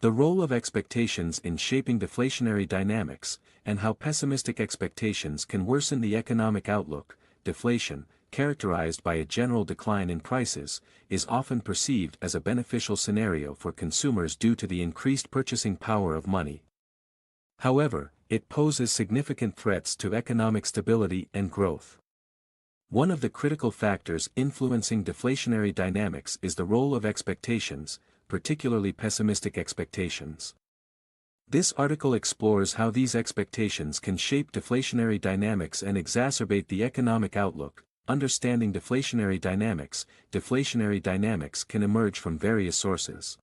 The role of expectations in shaping deflationary dynamics, and how pessimistic expectations can worsen the economic outlook. Deflation, characterized by a general decline in prices, is often perceived as a beneficial scenario for consumers due to the increased purchasing power of money. However, it poses significant threats to economic stability and growth. One of the critical factors influencing deflationary dynamics is the role of expectations, particularly pessimistic expectations. This article explores how these expectations can shape deflationary dynamics and exacerbate the economic outlook. Understanding deflationary dynamics can emerge from various sources,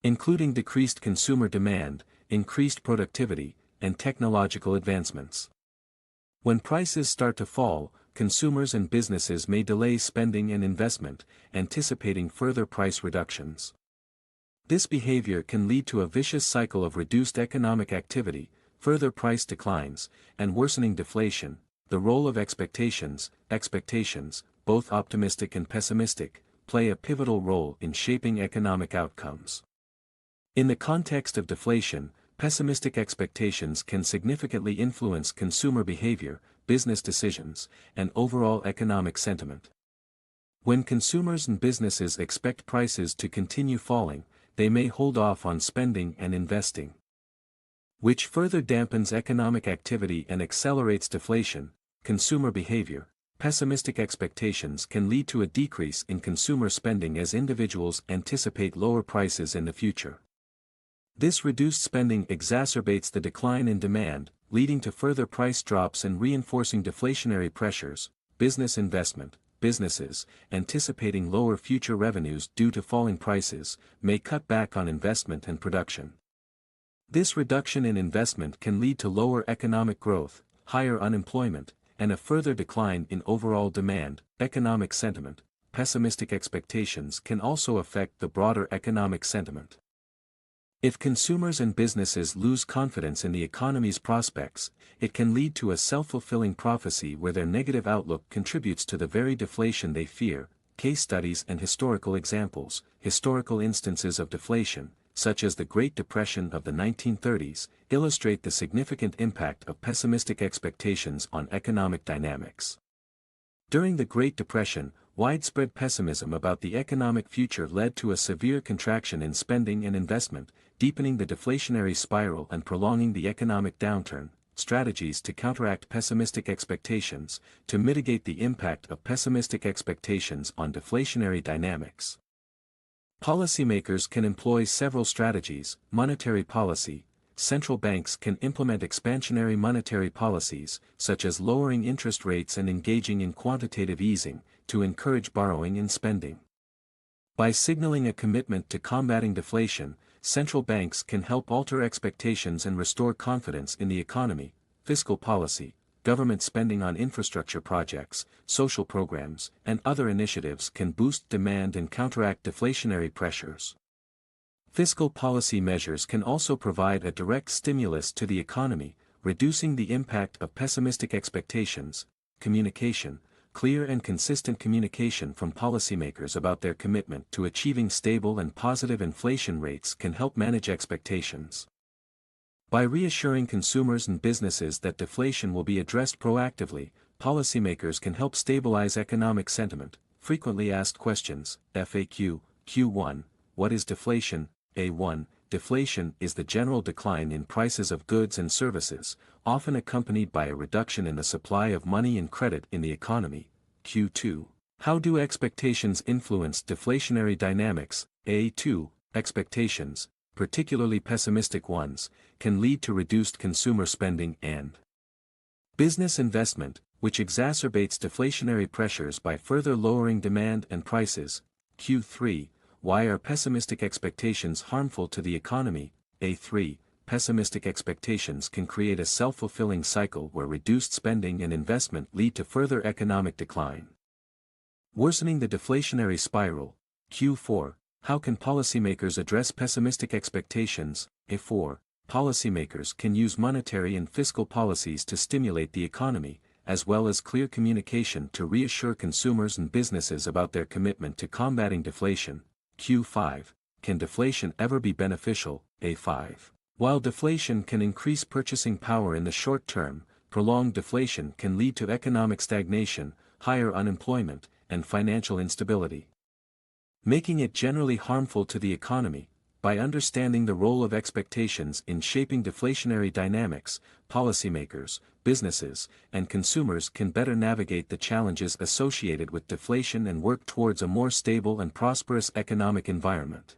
including decreased consumer demand, increased productivity, and technological advancements. When prices start to fall, consumers and businesses may delay spending and investment, anticipating further price reductions. This behavior can lead to a vicious cycle of reduced economic activity, further price declines, and worsening deflation. The role of expectations, both optimistic and pessimistic, play a pivotal role in shaping economic outcomes. In the context of deflation, pessimistic expectations can significantly influence consumer behavior, business decisions, and overall economic sentiment. When consumers and businesses expect prices to continue falling, they may hold off on spending and investing, which further dampens economic activity and accelerates deflation. Consumer behavior. Pessimistic expectations can lead to a decrease in consumer spending as individuals anticipate lower prices in the future. This reduced spending exacerbates the decline in demand, leading to further price drops and reinforcing deflationary pressures. Business investment. Businesses, anticipating lower future revenues due to falling prices, may cut back on investment and production. This reduction in investment can lead to lower economic growth, higher unemployment, and a further decline in overall demand. Economic sentiment. Pessimistic expectations can also affect the broader economic sentiment. If consumers and businesses lose confidence in the economy's prospects, it can lead to a self-fulfilling prophecy where their negative outlook contributes to the very deflation they fear. Case studies and historical examples. Historical instances of deflation, such as the Great Depression of the 1930s, illustrate the significant impact of pessimistic expectations on economic dynamics. During the Great Depression, widespread pessimism about the economic future led to a severe contraction in spending and investment, deepening the deflationary spiral and prolonging the economic downturn. Strategies to counteract pessimistic expectations. To mitigate the impact of pessimistic expectations on deflationary dynamics, policymakers can employ several strategies. Monetary policy. Central banks can implement expansionary monetary policies, such as lowering interest rates and engaging in quantitative easing, to encourage borrowing and spending. By signaling a commitment to combating deflation, central banks can help alter expectations and restore confidence in the economy. Fiscal policy. Government spending on infrastructure projects, social programs, and other initiatives can boost demand and counteract deflationary pressures. Fiscal policy measures can also provide a direct stimulus to the economy, reducing the impact of pessimistic expectations. Communication. Clear and consistent communication from policymakers about their commitment to achieving stable and positive inflation rates can help manage expectations. By reassuring consumers and businesses that deflation will be addressed proactively, policymakers can help stabilize economic sentiment. Frequently asked questions. FAQ. Q1. What is deflation? A1. Deflation is the general decline in prices of goods and services, often accompanied by a reduction in the supply of money and credit in the economy. Q2. How do expectations influence deflationary dynamics? A2. Expectations, particularly pessimistic ones, can lead to reduced consumer spending and business investment, which exacerbates deflationary pressures by further lowering demand and prices. Q3. Why are pessimistic expectations harmful to the economy? A3. Pessimistic expectations can create a self-fulfilling cycle where reduced spending and investment lead to further economic decline, worsening the deflationary spiral. Q4. How can policymakers address pessimistic expectations? A4. Policymakers can use monetary and fiscal policies to stimulate the economy, as well as clear communication to reassure consumers and businesses about their commitment to combating deflation. Q5. can deflation ever be beneficial? A5. While deflation can increase purchasing power in the short term, prolonged deflation can lead to economic stagnation, higher unemployment, and financial instability, making it generally harmful to the economy. By understanding the role of expectations in shaping deflationary dynamics, policymakers, businesses, and consumers can better navigate the challenges associated with deflation and work towards a more stable and prosperous economic environment.